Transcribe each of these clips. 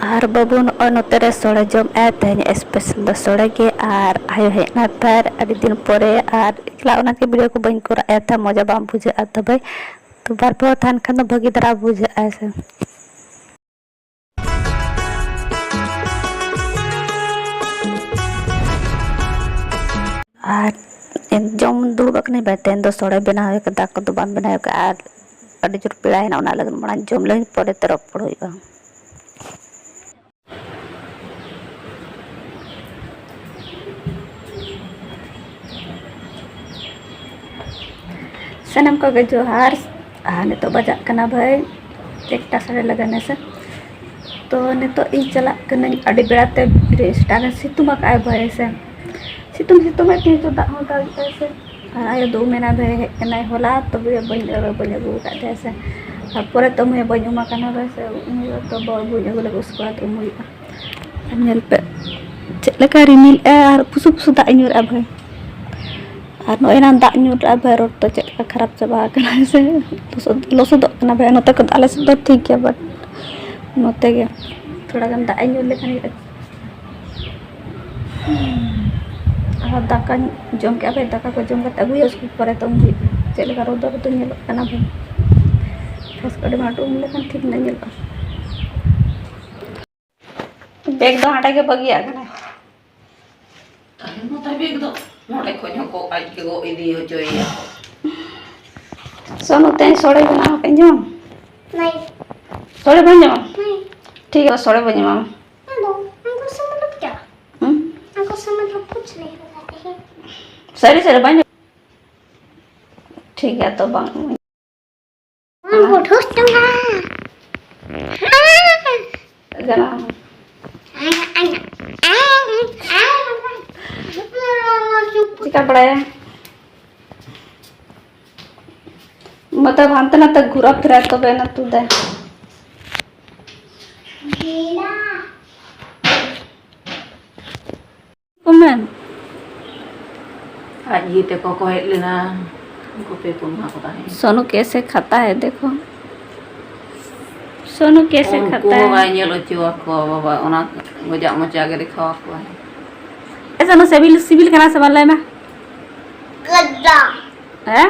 और बाबू नोते सोड़े जम तेज स्पेशल सोड़े के और आयो हेना तार अभी दिन पर और इकला के वीडियो को बी करा था मजा बाम बुझा तब तो बार पे थान खान भागी धरा बुझा से और जम दुड़ब तेन दो सोड़े बनावे दाक दो बाम बनावे और अभी जोर पेड़ाना लगन माना जम लगे पर रपड़ हो सनम को जोहार नितो बजा भाई एकटा साढ़े लगने से तो नितो इन चला अड़ी बेड़ाते स्टार सितुम भाई से सितुम सितुम तीन तो दाग दागे से आयो दो मेना भाई हेना होला तो बी अगू का से और पर तो मुझे बी उमा भाई से तो बी अगू लगे उसको उम पे चलका रिमिल और पुसु पुसु दाग नुरा भाई और नोना दाग नुरा भाई रोड तो चलका खराब चाबा से लसद भाई नोते को आले से तो ठीक है बट नोते के थोड़ा गान दाग नुर लेखान और दाका जम के भाई दाका को जम के अगुए उसको पर तो चलका रोद तो भाई फेस को माटू लेखान ठीक ना बैग दो हाटा के बगिया बैग दो मोड़े खोजो को आज के गो इदी हो जोया सोनू ते सोड़े बना पे जम नहीं सोड़े बन जम नहीं ठीक है सोड़े बन जम हमको समझ क्या हमको समझ कुछ नहीं बताते हैं सही सही बन ठीक है तो बन हमको ठोसूंगा जरा चिका पड़ा है मतलब हम ना तक घूरा फिरा तो बेना तू दे कमेंट आज ये ते को हेट लेना को पे को ना पता है सोनू कैसे खाता है देखो सोनू कैसे खाता है को नेलो चुआ को बाबा ओना गजा मचा के दिखावा को ऐसा नो सिविल सिविल कना से वाला में गद्दा है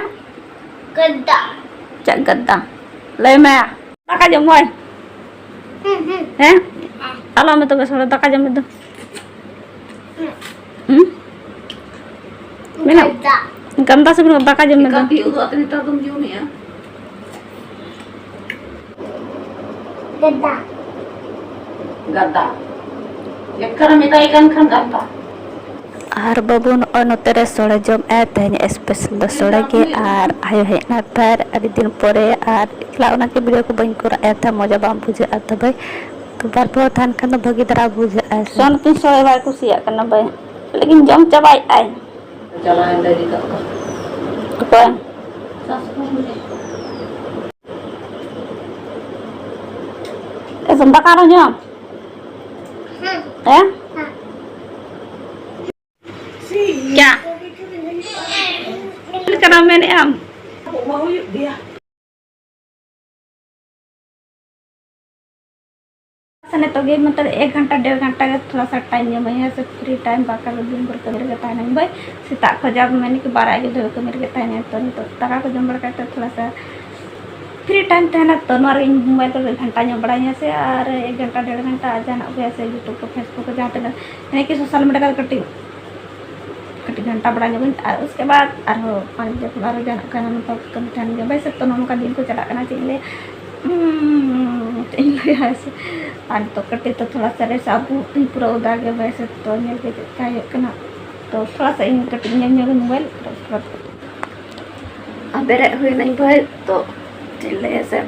गद्दा चा गद्दा ले मैं दाका जम भाई है आलो में तो बस दाका जम दो मेना गंदा से बिना दाका जम दो कभी उदो अतनी तो तुम जो नहीं गद्दा गद्दा एकरा मिटाई kan गद्दा और बाबू नोते सोड़े जम तेज स्पेशल सोड़े के और आयो हेना तार अभी दिन पर और इकला के वीडियो को बी करा था मजा बाम बुझा तब तो बार पे थान खान भागी धरा बुझा सोन तीन सोड़े भाई कुसिया भाई लेकिन जम चाबाई आए चला अंदर दी का कोई ऐसा दाका रो जम है क्या करा मैंने हम तो गे मतलब 1 घंटा 1.5 घंटा का थोड़ा सा टाइम जम है से फ्री टाइम बाका दिन भर कमर के ताने भाई सीता खजा मैंने कि 12 के दो कमर के ताने तो तका को जम बड़ा तो थोड़ा सा फ्री टाइम तहना तो मोबाइल पर घंटा जम बड़ा से और 1 घंटा 1.5 घंटा जाना वैसे यूट्यूब को फेसबुक को जहाँ पे यानी कि सोशल मीडिया का कटी घंटा बड़ा जब और उसके बाद और 5 बजे बार जाना कहना मतलब कम टाइम जब वैसे तो नोनों का दिन को चला करना चाहिए ऐसे और तो कटे तो थोड़ा सा रेस अब पूरा उदा गया वैसे तो मिल के कहना तो थोड़ा सा इन कटिंग मोबाइल अब बेरे हुए नहीं भाई तो चले ऐसे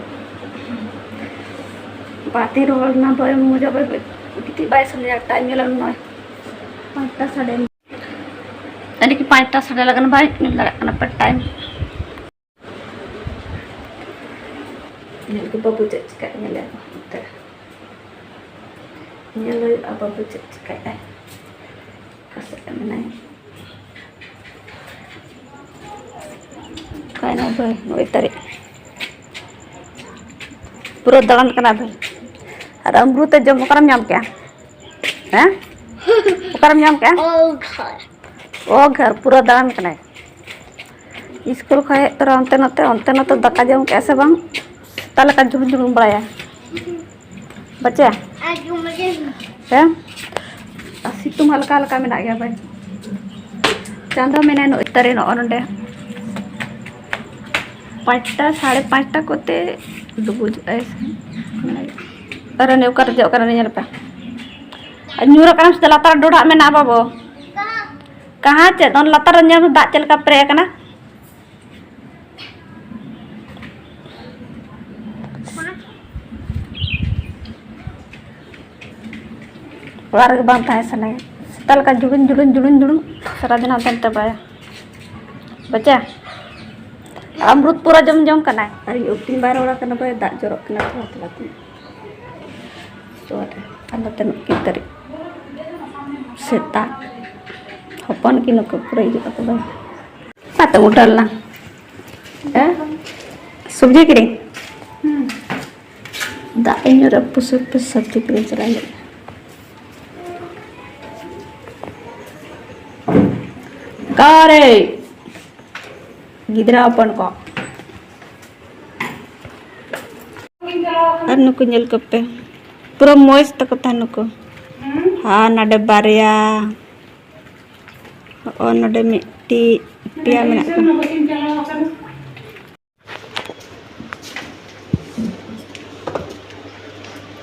बातें रोल ना भाई मुझे भाई कितनी 22 टाइम मिला ना 5टा साढ़े यानी कि 5टा साढ़े लगन भाई लगा पर टाइम के बाबू चिका ले बाबू चिका कहना भाई नई तारीख पूरा दान करना भाई और अमरूद जम ओकरम नाम क्या हैं ओकरम नाम क्या ओ घर पूरा दान कने स्कूल खा तर अंते नते दाका जम कैसे बांग ताले का जुम जुम बड़ाया बच्चे हैं सितुंग हल्का हल्का में गया भाई चांदा में तरे नोंडे 5टा 5:30 कोते डुबुज ऐसे अरे ने उकर जो कर ने पे न्यूर काम से लतार डोडा में ना बाबो कहां चे दोन लतार न्याम दा चल का प्रे कना वार बांध है सने तल का जुड़ुन सारा दिन अंत बाया बच्चा अमृत पूरा जम जम करना है अरे 3 बार ओड़ा करना भाई दा जरो करना थोड़ा तो अनते कितरी सेता हपन की नको पूरा इजी का भाई पाता उठलना सब्जी करी दा इन रप पे सब्जी करी चलाए कारे गिदरा अपन को और नुको नेल कपे पूरा मोइस तक था नुको हाँ नडे बारिया और नडे मिट्टी पिया में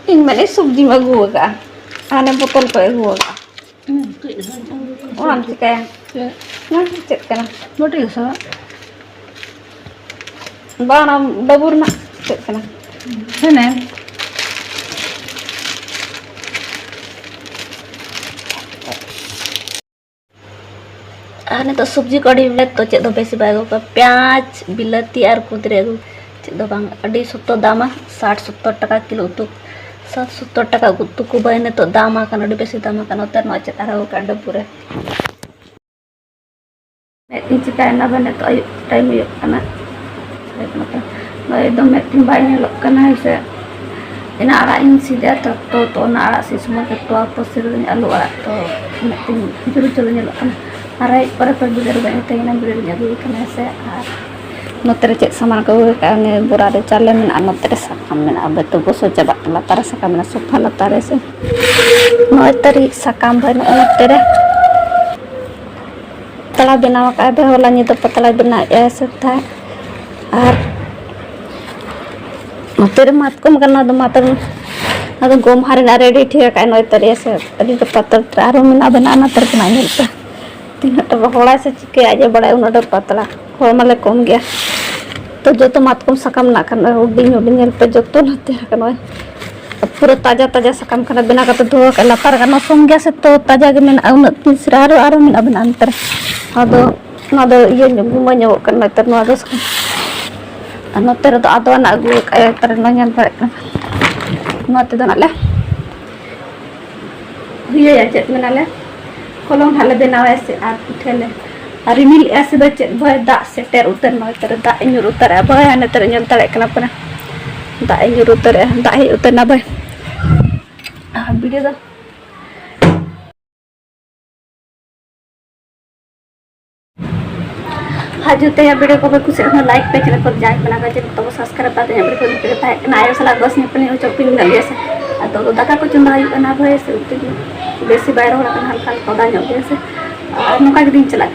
इन मैंने सब्जी में गुआगा आने बोतल पे गुआगा orang sih kayak nah cek kana model so bana babur na cek kana sana ane to sabji kadi let to cek do besi bago ka प्याज बिलाती और कुदरे गो cek do bang adi sotto dama 60-70 taka kilo untuk 70 taka gutu ku bayne to dama kan adi besi dama kan otar no cek ara ka ada pure metin cika na bane to ayo time yo kana no edom metin bayne lo kana ise ina ara in sida to na ara si semua ke to apa sir alu ara to metin juru lo kana ara para perbuder bayne te ina buder nya bu kana se notere cek saman ko kane burade chale min anotere sakam min abeto boso coba latare sakam min sofa latare se notere sakam bayne notere tala bina ka be hola ni to patala bina ya setha ar notere matkom karna do matam ado gom harin ready thia ka notere se adi to patal aro min abena na tar kana nilta तीनटा बहोड़ा से चिके आजे बड़ा उनडा पतला होमले कम गया तो जो तो मातकम सकम ना करना उडिंग उडिंग पे जो तो नते करना पूरा ताजा सकम करना बिना का तो धो के लतार करना सोम गया से तो ताजा के में उन सिरारो आरो में अब अंतर अदो नदो ये गुमा ᱧᱚᱜ करना तर नो अदो नते तो अदो ना अगु तर न ñan पर नते तो नाले ये या चेत में नाले kolong hale benaw ऐसे आर उठेले आर रिमिल ऐसे द चेत भय दा सेटर उतर न तर दा इन्युर उतर भय हने तर ñal तले कना पर दा इन्युर उतर दा ही उतर ना भय वीडियो दा हाजुते या वीडियो को कुछ लाइक पे चैनल को जाए बना के तो सब्सक्राइब करते हैं वीडियो को देखते हैं ना आयो सला बस ने पने चोपिंग गलिया से तो दाका को चुंदा ना भय से उते बेसी बाहर होला हल्का हल्का दा ᱧᱚᱜ से और नोका के दिन चला